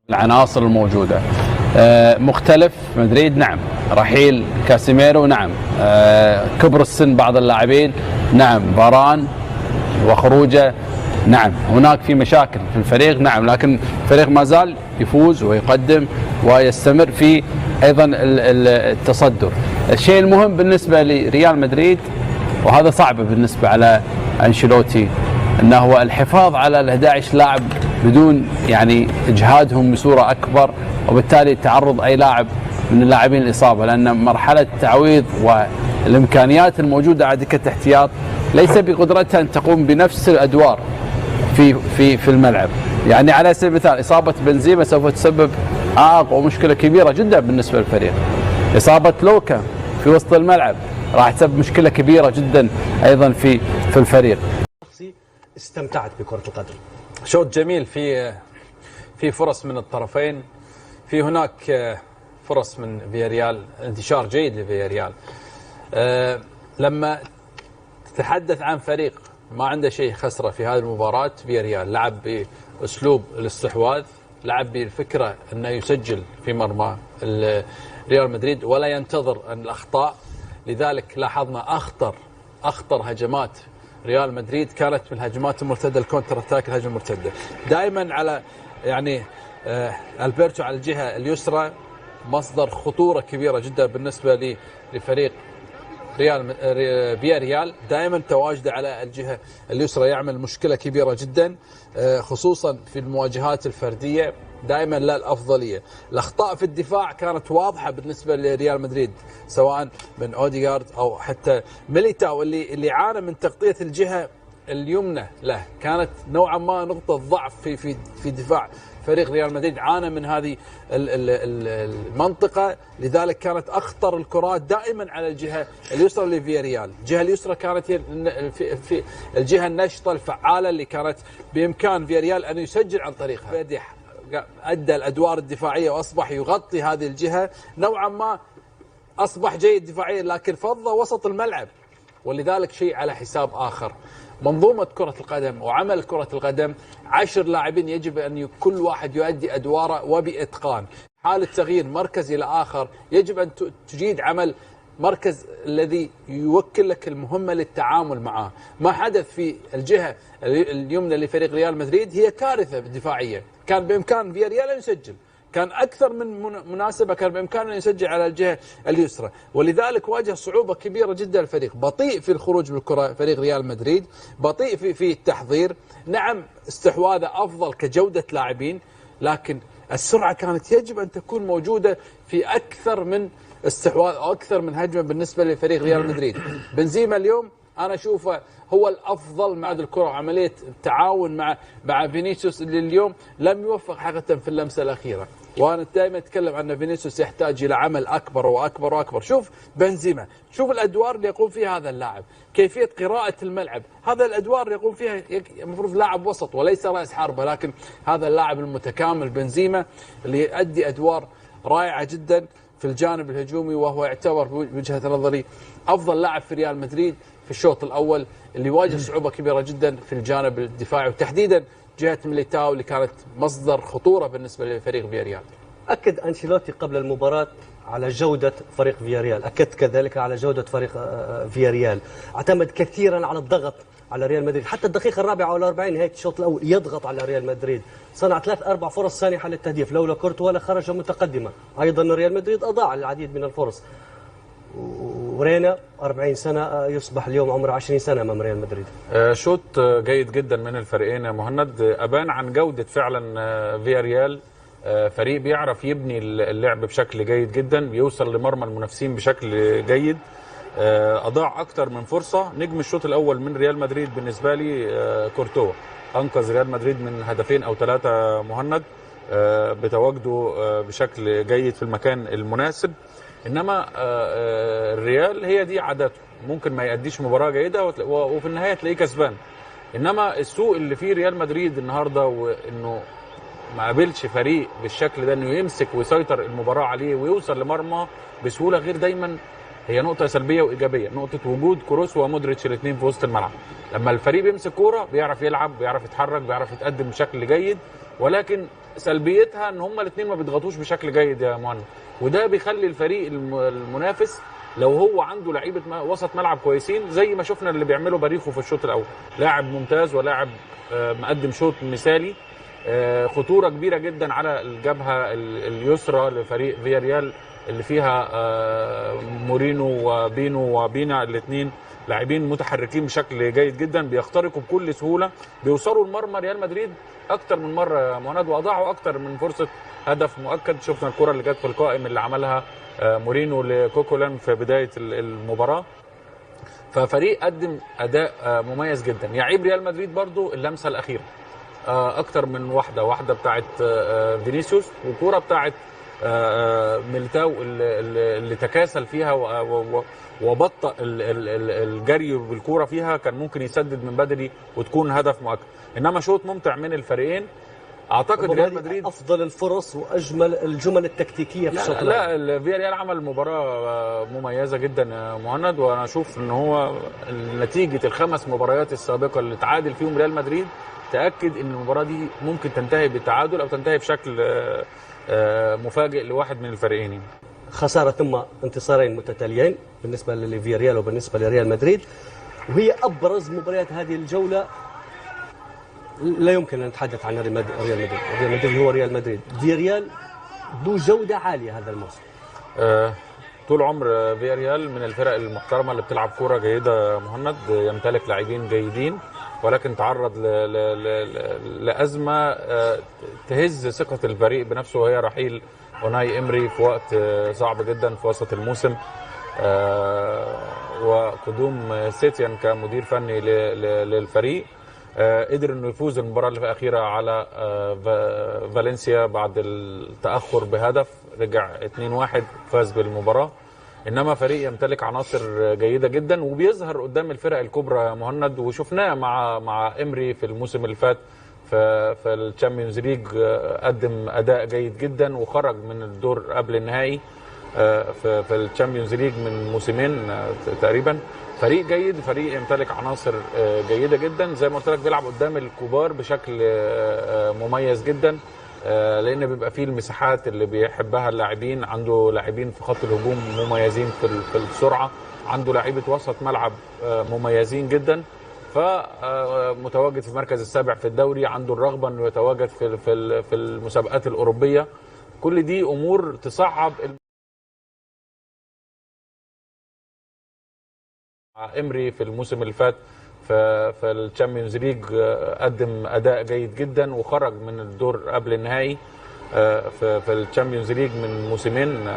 العناصر الموجودة مختلف. مدريد نعم، رحيل كاسيميرو نعم، كبر السن بعض اللاعبين نعم، فاران وخروجه نعم، هناك في مشاكل في الفريق نعم، لكن الفريق ما زال يفوز ويقدم ويستمر في أيضا التصدر. الشيء المهم بالنسبة لريال مدريد، وهذا صعب بالنسبة على أنشيلوتي، أنه هو الحفاظ على ال 11 لاعب بدون يعني إجهادهم بصورة أكبر، وبالتالي تعرض أي لاعب من اللاعبين الإصابة، لأن مرحلة التعويض والإمكانيات الموجودة على دكة الاحتياط ليس بقدرتها أن تقوم بنفس الأدوار في الملعب. يعني على سبيل المثال إصابة بنزيما سوف تسبب عائق ومشكلة كبيرة جدا بالنسبة للفريق. إصابة لوكا في وسط الملعب راح تسبب مشكلة كبيرة جدا أيضا في الفريق. استمتعت بكرة القدم، شوط جميل، في فرص من الطرفين، في هناك فرص من فياريال، انتشار جيد لفياريال. لما تتحدث عن فريق ما عنده شيء خسره في هذه المباراة، فياريال لعب بأسلوب الاستحواذ، لعب بالفكرة أنه يسجل في مرمى ريال مدريد ولا ينتظر الأخطاء. لذلك لاحظنا أخطر هجمات ريال مدريد كانت من الهجمات المرتدة، الكونتر اتاك، الهجمة المرتدة دائما على يعني البرتو على الجهة اليسرى مصدر خطورة كبيرة جدا بالنسبة لفريق فياريال، دائما تواجده على الجهة اليسرى يعمل مشكلة كبيرة جدا، خصوصا في المواجهات الفردية دائما لا الأفضلية. الأخطاء في الدفاع كانت واضحة بالنسبة لريال مدريد، سواء من أوديغارد أو حتى ميليتاو اللي عانى من تغطية الجهة اليمنى له، كانت نوعا ما نقطة ضعف في دفاع فريق ريال مدريد، عانى من هذه المنطقة. لذلك كانت أخطر الكرات دائما على الجهة اليسرى لفياريال. الجهة اليسرى كانت في الجهة النشطة الفعالة اللي كانت بإمكان فياريال أن يسجل عن طريقها. أدى الأدوار الدفاعية وأصبح يغطي هذه الجهة، نوعا ما أصبح جيد دفاعيا، لكن فض وسط الملعب، ولذلك شيء على حساب آخر. منظومة كرة القدم وعمل كرة القدم 10 لاعبين يجب أن كل واحد يؤدي أدواره وبإتقان. حالة تغيير مركز إلى آخر يجب أن تجيد عمل مركز الذي يوكل لك المهمة للتعامل معه. ما حدث في الجهة اليمنى لفريق ريال مدريد هي كارثة دفاعية، كان بإمكان فياريال أن يسجل، كان أكثر من مناسبة كان بإمكانه أن يسجل على الجهة اليسرى، ولذلك واجه صعوبة كبيرة جدا. الفريق بطيء في الخروج بالكرة، فريق ريال مدريد بطيء في التحضير. نعم استحواذه أفضل كجودة لاعبين، لكن السرعة كانت يجب أن تكون موجودة في أكثر من استحواذ أو أكثر من هجمة بالنسبة لفريق ريال مدريد. بنزيما اليوم أنا أشوفه هو الأفضل مع الكرة، عملية التعاون مع فينيسيوس اللي اليوم لم يوفق حقيقة في اللمسة الأخيرة. وأنا دائما أتكلم عن فينيسيوس يحتاج إلى عمل أكبر وأكبر وأكبر. شوف بنزيما، شوف الأدوار اللي يقوم فيها هذا اللاعب، كيفية قراءة الملعب، هذا الأدوار اللي يقوم فيها المفروض لاعب وسط وليس رأس حربة، لكن هذا اللاعب المتكامل بنزيما اللي يؤدي أدوار رائعة جدا في الجانب الهجومي، وهو يعتبر بوجهة نظري أفضل لاعب في ريال مدريد في الشوط الأول، اللي واجه صعوبة كبيرة جدا في الجانب الدفاعي، وتحديدا جهة ميليتاو اللي كانت مصدر خطورة بالنسبة لفريق فياريال. أكد أنشيلوتي قبل المباراة على جودة فريق فياريال، أكد كذلك على جودة فريق فياريال، اعتمد كثيرا على الضغط على ريال مدريد، حتى الدقيقة 44 نهاية الشوط الأول يضغط على ريال مدريد، صنع 3-4 فرص سانحة للتهديف، لولا كورتوا ولا خرج متقدمة. أيضا ريال مدريد أضاع العديد من الفرص، ورينا 40 سنة يصبح اليوم عمره 20 سنة أمام ريال مدريد. شوط جيد جدا من الفريقين يا مهند، أبان عن جودة فعلا فياريال، فريق بيعرف يبني اللعب بشكل جيد جدا، بيوصل لمرمى المنافسين بشكل جيد. أضاع أكتر من فرصة. نجم الشوط الأول من ريال مدريد بالنسبة لي كورتوا، أنقذ ريال مدريد من هدفين أو 3 مهند بتواجده بشكل جيد في المكان المناسب. إنما الريال هي دي عادته، ممكن ما يأديش مباراة جيدة وفي النهاية تلاقيه كسبان. إنما السوء اللي فيه ريال مدريد النهاردة، وإنه ما قابلش فريق بالشكل ده انه يمسك ويسيطر المباراة عليه ويوصل لمرمى بسهولة، غير دايما هي نقطة سلبية وإيجابية، نقطة وجود كروس ومودريتش الاثنين في وسط الملعب. لما الفريق بيمسك كورة بيعرف يلعب، بيعرف يتحرك، بيعرف يتقدم بشكل جيد، ولكن سلبيتها ان هما الاثنين ما بيضغطوش بشكل جيد يا مهند، وده بيخلي الفريق المنافس لو هو عنده لعيبه وسط ملعب كويسين زي ما شفنا اللي بيعمله باريخو في الشوط الاول، لاعب ممتاز ولاعب مقدم شوط مثالي، خطوره كبيره جدا على الجبهه اليسرى لفريق فياريال اللي فيها مورينو وبينو وبينا، الاثنين لاعبين متحركين بشكل جيد جدا، بيخترقوا بكل سهوله، بيوصلوا لمرمى ريال مدريد اكتر من مره مهند، واضاعوا اكتر من فرصه هدف مؤكد. شفنا الكره اللي جت في القائم اللي عملها مورينو لكوكولان في بدايه المباراه. ففريق قدم اداء مميز جدا. يعيب ريال مدريد برضو اللمسه الاخيره اكتر من واحده بتاعت فينيسيوس، وكوره بتاعت ميليتاو اللي تكاسل فيها وبطأ الجري بالكوره فيها، كان ممكن يسدد من بدري وتكون هدف مؤكد. انما شوط ممتع من الفريقين. اعتقد ريال مدريد افضل الفرص واجمل الجمل التكتيكيه في الشوط لا الفياريال عمل مباراه مميزه جدا يا مهند، وانا اشوف ان هو نتيجه الخمس مباريات السابقه اللي تعادل فيهم ريال مدريد تاكد ان المباراه دي ممكن تنتهي بالتعادل او تنتهي بشكل مفاجئ لواحد من الفريقين. خساره ثم انتصارين متتاليين بالنسبه لفياريال وبالنسبه لريال مدريد، وهي ابرز مباريات هذه الجوله. لا يمكن ان نتحدث عن ريال مدريد، ريال مدريد هو ريال مدريد. فياريال ذو جوده عاليه هذا الموسم. طول عمر فياريال من الفرق المحترمه اللي بتلعب كوره جيده مهند، يمتلك لاعبين جيدين، ولكن تعرض لازمه تهز ثقه الفريق بنفسه، وهي رحيل اوناي امري في وقت صعب جدا في وسط الموسم، وقدوم سيتيان كمدير فني للفريق. قدر انه يفوز المباراه الاخيره على فالنسيا بعد التاخر بهدف، رجع 2-1 فاز بالمباراه. انما فريق يمتلك عناصر جيده جدا وبيظهر قدام الفرق الكبرى مهند، وشفناه مع امري في الموسم اللي فات في الشامبيونز ليج، قدم اداء جيد جدا وخرج من الدور قبل النهائي في الشامبيونز ليج من موسمين تقريبا. فريق جيد، فريق يمتلك عناصر جيده جدا، زي ما قلت لك بيلعب قدام الكبار بشكل مميز جدا، لان بيبقى فيه المساحات اللي بيحبها اللاعبين. عنده لاعبين في خط الهجوم مميزين في السرعه، عنده لاعيبه وسط ملعب مميزين جدا، فمتواجد في المركز السابع في الدوري، عنده الرغبه انه يتواجد في المسابقات الاوروبيه. كل دي امور تصعب امري في الموسم اللي فات في الشامبيونز ليج، قدم اداء جيد جدا وخرج من الدور قبل النهائي في الشامبيونز ليج من موسمين